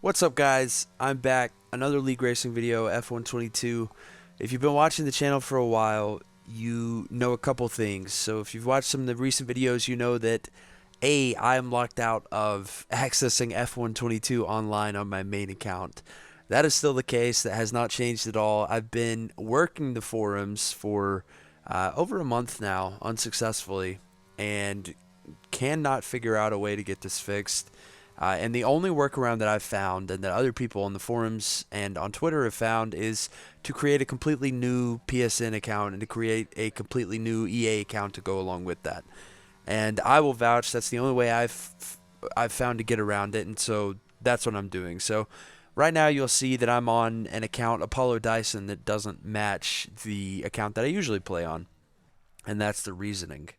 What's up, guys? I'm back. Another league racing video, F122. If you've been watching the channel for a while, you know a couple things. So if you've watched some of the recent videos, you know that I am locked out of accessing F122 online on my main account. That is still the case. That has not changed at all. I've been working the forums for over a month now, unsuccessfully, and cannot figure out a way to get this fixed. And the only workaround that I've found, and that other people on the forums and on Twitter have found, is to create a completely new PSN account and to create a completely new EA account to go along with that. And I will vouch that's the only way I've found to get around it, and so that's what I'm doing. So right now you'll see that I'm on an account, Apollo Dyson, that doesn't match the account that I usually play on, and that's the reasoning.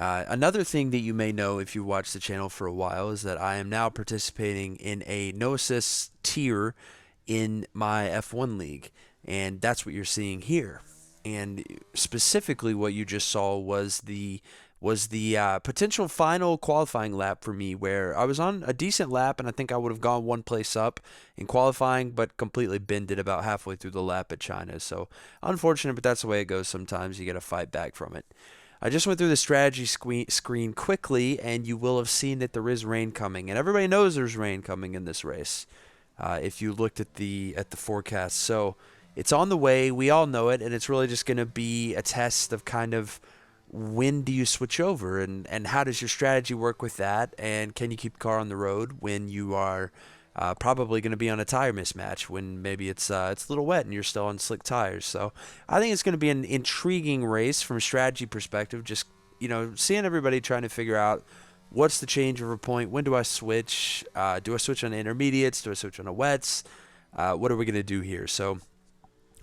Another thing that you may know if you watch the channel for a while is that I am now participating in a no assist tier in my F1 league, and that's what you're seeing here. And specifically, what you just saw was the potential final qualifying lap for me, where I was on a decent lap, and I think I would have gone one place up in qualifying, but completely bended about halfway through the lap at China. So unfortunate, but that's the way it goes sometimes. You get to fight back from it. I just went through the strategy screen quickly, and you will have seen that there is rain coming, and everybody knows there's rain coming in this race. If you looked at the forecast, so it's on the way. We all know it, and it's really just going to be a test of kind of when do you switch over, and how does your strategy work with that, and can you keep the car on the road when you are probably going to be on a tire mismatch, when maybe it's a little wet and you're still on slick tires. So I think it's going to be an intriguing race from a strategy perspective. Just seeing everybody trying to figure out what's the changeover point. When do I switch? Do I switch on intermediates? Do I switch on the wets? What are we going to do here? So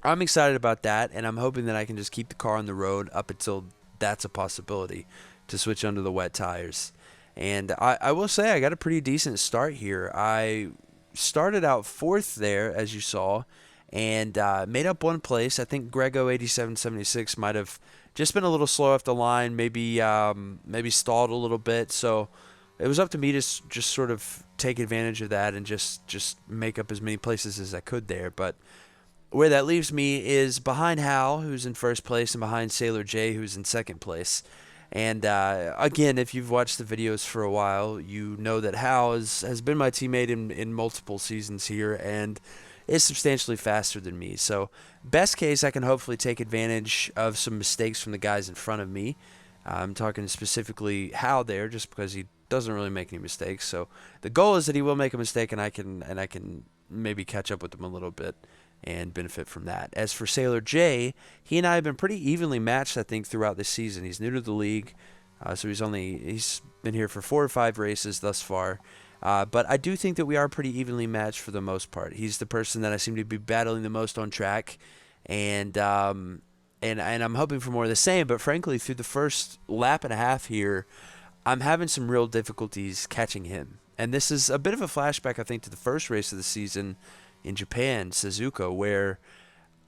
I'm excited about that, and I'm hoping that I can just keep the car on the road up until that's a possibility to switch onto the wet tires. And I will say I got a pretty decent start here. I started out fourth there, as you saw, and made up one place. I think Grego 8776 might have just been a little slow off the line, maybe stalled a little bit. So it was up to me to just sort of take advantage of that and just make up as many places as I could there. But where that leaves me is behind Hal, who's in first place, and behind Sailor J, who's in second place. And again, if you've watched the videos for a while, you know that Hal has been my teammate in multiple seasons here and is substantially faster than me. So best case, I can hopefully take advantage of some mistakes from the guys in front of me. I'm talking specifically Hal there, just because he doesn't really make any mistakes. So the goal is that he will make a mistake, and I can maybe catch up with him a little bit and benefit from that. As for Sailor J, he and I have been pretty evenly matched, I think, throughout this season. He's new to the league, so he's been here for 4 or 5 races thus far. But I do think that we are pretty evenly matched for the most part. He's the person that I seem to be battling the most on track, and I'm hoping for more of the same. But frankly, through the first lap and a half here, I'm having some real difficulties catching him. And this is a bit of a flashback, I think, to the first race of the season in Japan, Suzuka, where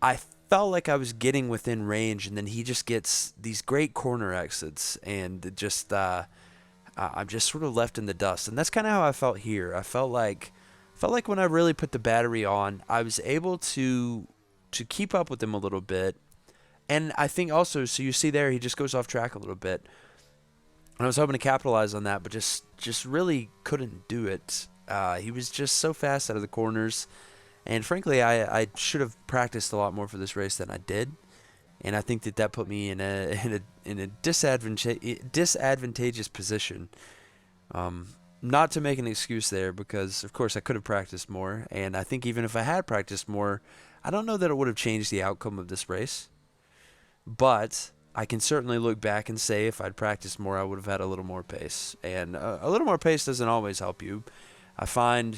I felt like I was getting within range, and then he just gets these great corner exits, and just I'm just sort of left in the dust. And that's kind of how I felt here. I felt like when I really put the battery on, I was able to keep up with him a little bit. And I think also, so you see there, he just goes off track a little bit. And I was hoping to capitalize on that, but just really couldn't do it. He was just so fast out of the corners. And frankly, I should have practiced a lot more for this race than I did, and I think that put me in a disadvantageous position. Not to make an excuse there, because of course I could have practiced more, and I think even if I had practiced more, I don't know that it would have changed the outcome of this race. But I can certainly look back and say if I'd practiced more, I would have had a little more pace, and a little more pace doesn't always help you. I find,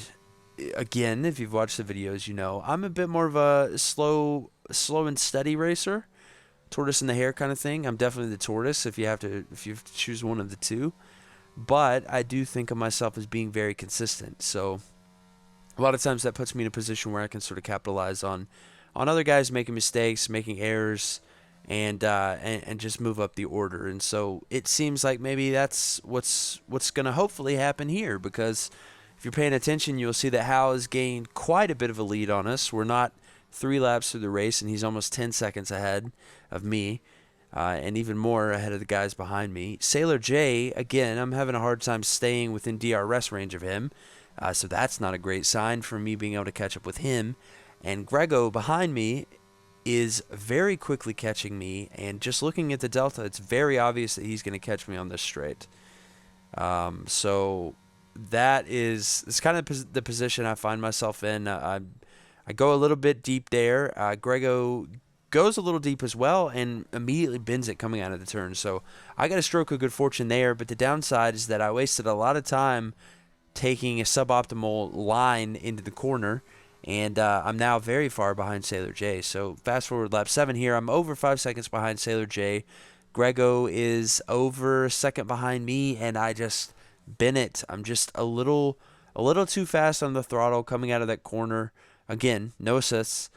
again, if you've watched the videos, you know I'm a bit more of a slow and steady racer, tortoise in the hare kind of thing. I'm definitely the tortoise if you have to choose one of the two, but I do think of myself as being very consistent. So a lot of times that puts me in a position where I can sort of capitalize on other guys making mistakes, making errors, and just move up the order. And so it seems like maybe that's what's going to hopefully happen here, because if you're paying attention, you'll see that Hal has gained quite a bit of a lead on us. We're not 3 laps through the race, and he's almost 10 seconds ahead of me, and even more ahead of the guys behind me. Sailor J, again, I'm having a hard time staying within DRS range of him, so that's not a great sign for me being able to catch up with him. And Grego behind me is very quickly catching me, and just looking at the delta, it's very obvious that he's going to catch me on this straight. So it's kind of the position I find myself in. I go a little bit deep there. Grego goes a little deep as well and immediately bends it coming out of the turn. So I got a stroke of good fortune there, but the downside is that I wasted a lot of time taking a suboptimal line into the corner, and I'm now very far behind Sailor J. So fast forward lap 7 here, I'm over 5 seconds behind Sailor J. Grego is over a second behind me, and I just bent it. I'm just a little too fast on the throttle coming out of that corner. Again, no assists.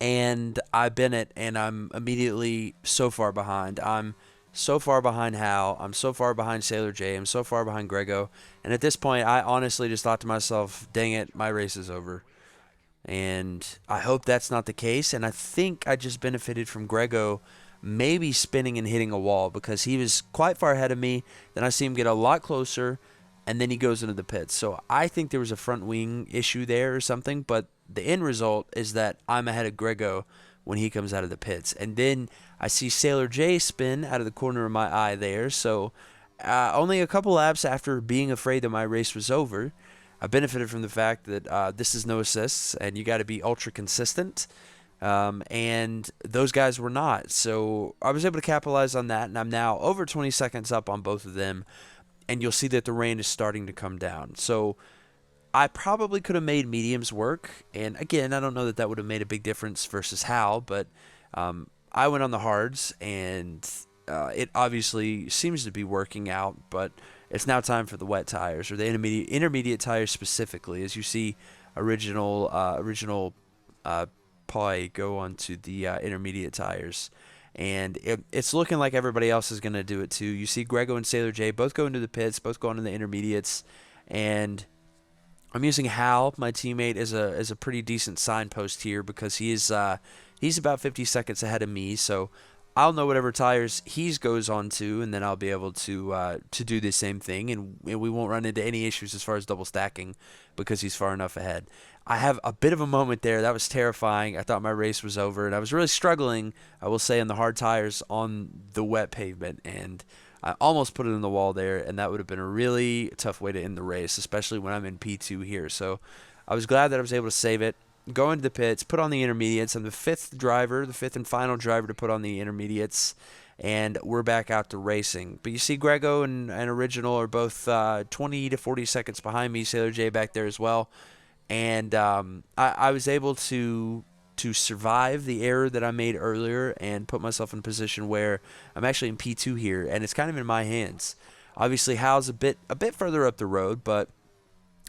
And I bent it, and I'm immediately so far behind. I'm so far behind Hal. I'm so far behind Sailor J. I'm so far behind Grego. And at this point, I honestly just thought to myself, dang it, my race is over. And I hope that's not the case. And I think I just benefited from Grego maybe spinning and hitting a wall, because he was quite far ahead of me. Then I see him get a lot closer, and then he goes into the pits. So I think there was a front wing issue there or something, but the end result is that I'm ahead of Grego when he comes out of the pits. And then I see Sailor J spin out of the corner of my eye there. So only a couple laps after being afraid that my race was over, I benefited from the fact that this is no assists, and you got to be ultra consistent. And those guys were not. So I was able to capitalize on that, and I'm now over 20 seconds up on both of them. And you'll see that the rain is starting to come down. So I probably could have made mediums work. And again, I don't know that that would have made a big difference versus Hal, but I went on the hards, and it obviously seems to be working out. But it's now time for the wet tires, or the intermediate tires specifically, as you see original Pi go onto the intermediate tires. And it's looking like everybody else is going to do it too. You see Grego and Sailor J both go into the pits, both go into the intermediates, and I'm using Hal, my teammate, as a pretty decent signpost here, because he's about 50 seconds ahead of me. So I'll know whatever tires he goes on to, and then I'll be able to do the same thing, and we won't run into any issues as far as double stacking because he's far enough ahead. I have a bit of a moment there. That was terrifying. I thought my race was over, and I was really struggling, I will say, on the hard tires on the wet pavement, and I almost put it in the wall there, and that would have been a really tough way to end the race, especially when I'm in P2 here. So I was glad that I was able to save it, go into the pits, put on the intermediates. I'm the fifth and final driver to put on the intermediates, and we're back out to racing. But you see Grego and Original are both 20 to 40 seconds behind me, Sailor J back there as well. And I was able to survive the error that I made earlier and put myself in a position where I'm actually in P2 here, and it's kind of in my hands. Obviously, Hal's a bit further up the road, but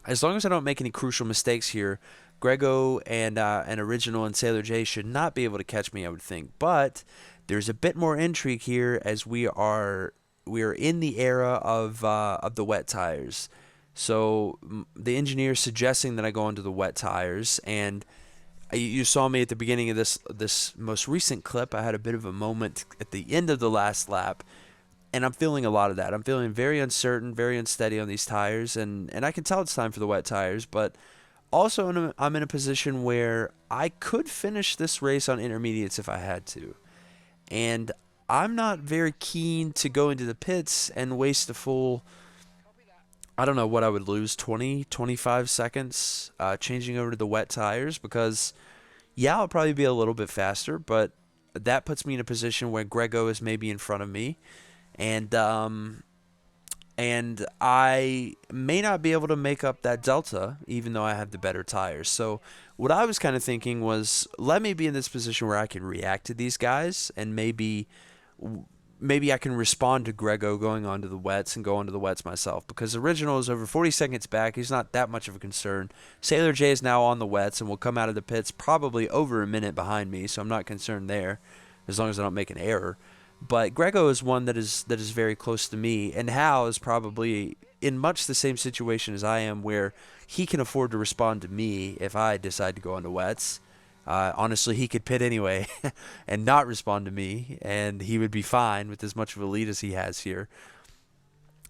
as long as I don't make any crucial mistakes here, Grego and Original and Sailor J should not be able to catch me, I would think. But there's a bit more intrigue here, as we are in the era of the wet tires. So the engineer is suggesting that I go onto the wet tires, and you saw me at the beginning of this most recent clip. I had a bit of a moment at the end of the last lap, and I'm feeling a lot of that. I'm feeling very uncertain, very unsteady on these tires, and I can tell it's time for the wet tires, but also I'm in a position where I could finish this race on intermediates if I had to. And I'm not very keen to go into the pits and waste a full, I don't know what I would lose, 20, 25 seconds changing over to the wet tires, because, yeah, I'll probably be a little bit faster, but that puts me in a position where Grego is maybe in front of me, and I may not be able to make up that delta, even though I have the better tires. So what I was kind of thinking was, let me be in this position where I can react to these guys, and maybe I can respond to Grego going onto the wets and go onto the wets myself, because Original is over 40 seconds back. He's not that much of a concern. Sailor J is now on the wets and will come out of the pits probably over a minute behind me, so I'm not concerned there as long as I don't make an error. But Grego is one that is very close to me, and Hal is probably in much the same situation as I am, where he can afford to respond to me if I decide to go onto wets. Honestly, he could pit anyway and not respond to me, and he would be fine with as much of a lead as he has here.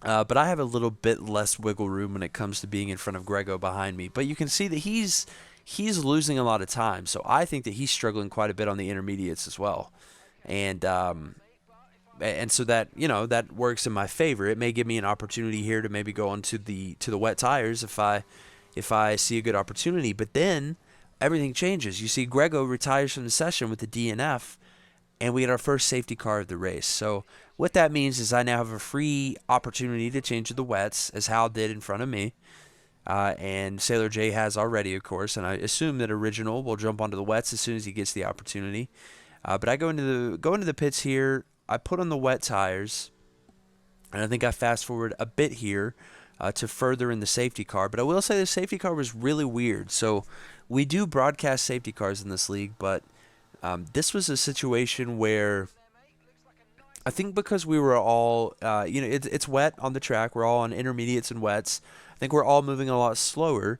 But I have a little bit less wiggle room when it comes to being in front of Grego behind me. But you can see that he's losing a lot of time, so I think that he's struggling quite a bit on the intermediates as well, and so that that works in my favor. It may give me an opportunity here to maybe go onto the wet tires if I see a good opportunity. But then everything changes. You see, Grego retires from the session with the DNF, and we get our first safety car of the race. So what that means is I now have a free opportunity to change to the wets, as Hal did in front of me. And Sailor J has already, of course, and I assume that Original will jump onto the wets as soon as he gets the opportunity. But I go into the pits here. I put on the wet tires, and I think I fast forward a bit here to further in the safety car. But I will say the safety car was really weird. So we do broadcast safety cars in this league, but this was a situation where I think because we were all, it's wet on the track. We're all on intermediates and wets. I think we're all moving a lot slower.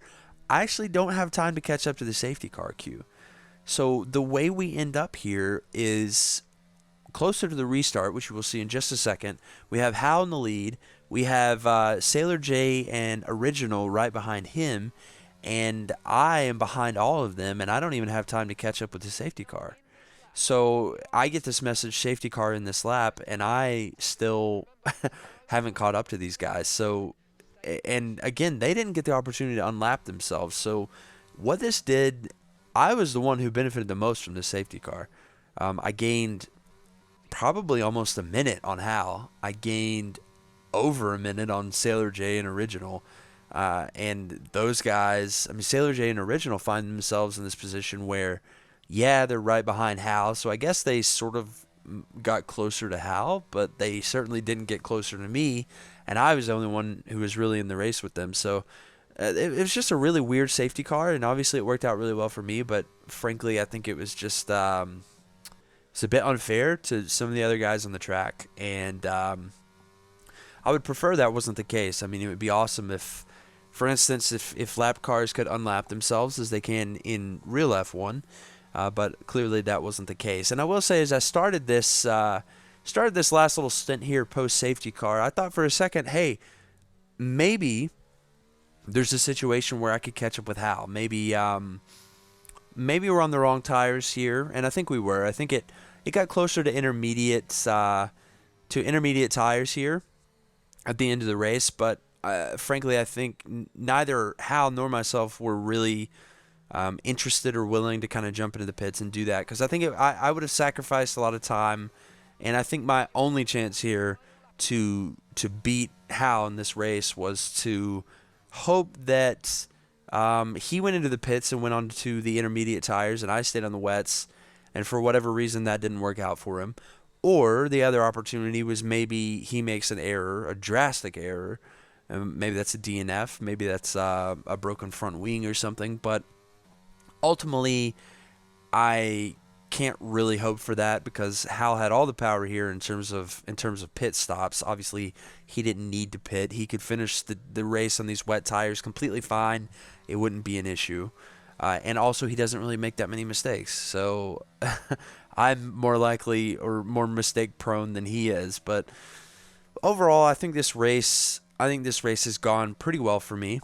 I actually don't have time to catch up to the safety car queue. So the way we end up here is closer to the restart, which you will see in just a second. We have Hal in the lead. We have Sailor J and Original right behind him. And I am behind all of them, and I don't even have time to catch up with the safety car. So I get this message, safety car in this lap, and I still haven't caught up to these guys. So, and again, they didn't get the opportunity to unlap themselves. So what this did, I was the one who benefited the most from the safety car. I gained probably almost a minute on Hal. I gained over a minute on Sailor J and Original. And those guys, I mean, Sailor J and Original find themselves in this position where, yeah, they're right behind Hal, so I guess they sort of got closer to Hal, but they certainly didn't get closer to me, and I was the only one who was really in the race with them. So it was just a really weird safety car, and obviously it worked out really well for me, but frankly, I think it was just it's a bit unfair to some of the other guys on the track, and I would prefer that wasn't the case. I mean, it would be awesome if, for instance, if lap cars could unlap themselves as they can in real F1, but clearly that wasn't the case. And I will say, as I started this last little stint here post safety car, I thought for a second, hey, maybe there's a situation where I could catch up with Hal. Maybe we're on the wrong tires here, and I think we were. I think it got closer to intermediate tires here at the end of the race, but frankly, I think neither Hal nor myself were really interested or willing to kind of jump into the pits and do that, because I think I would have sacrificed a lot of time, and I think my only chance here to beat Hal in this race was to hope that he went into the pits and went on to the intermediate tires, and I stayed on the wets, and for whatever reason that didn't work out for him. Or the other opportunity was maybe he makes an error, a drastic error. Maybe that's a DNF, maybe that's a broken front wing or something, but ultimately I can't really hope for that because Hal had all the power here in terms of pit stops. Obviously, he didn't need to pit. He could finish the race on these wet tires completely fine. It wouldn't be an issue. And also, he doesn't really make that many mistakes. So I'm more likely or more mistake prone than he is. But overall, I think this race has gone pretty well for me.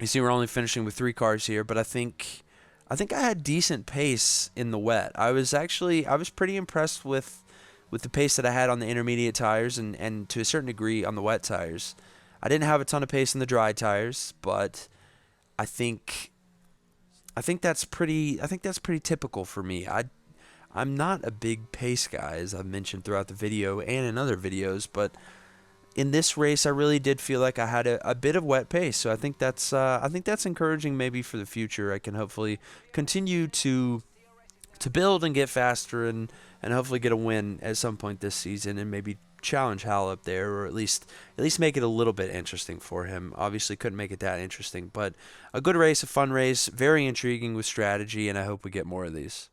You see, we're only finishing with 3 cars here, but I think I had decent pace in the wet. I was pretty impressed with the pace that I had on the intermediate tires and to a certain degree on the wet tires. I didn't have a ton of pace in the dry tires, but I think that's pretty typical for me. I'm not a big pace guy, as I've mentioned throughout the video and in other videos, but in this race I really did feel like I had a bit of wet pace. So I think that's encouraging maybe for the future. I can hopefully continue to build and get faster and hopefully get a win at some point this season and maybe challenge Hal up there, or at least make it a little bit interesting for him. Obviously couldn't make it that interesting, but a good race, a fun race, very intriguing with strategy, and I hope we get more of these.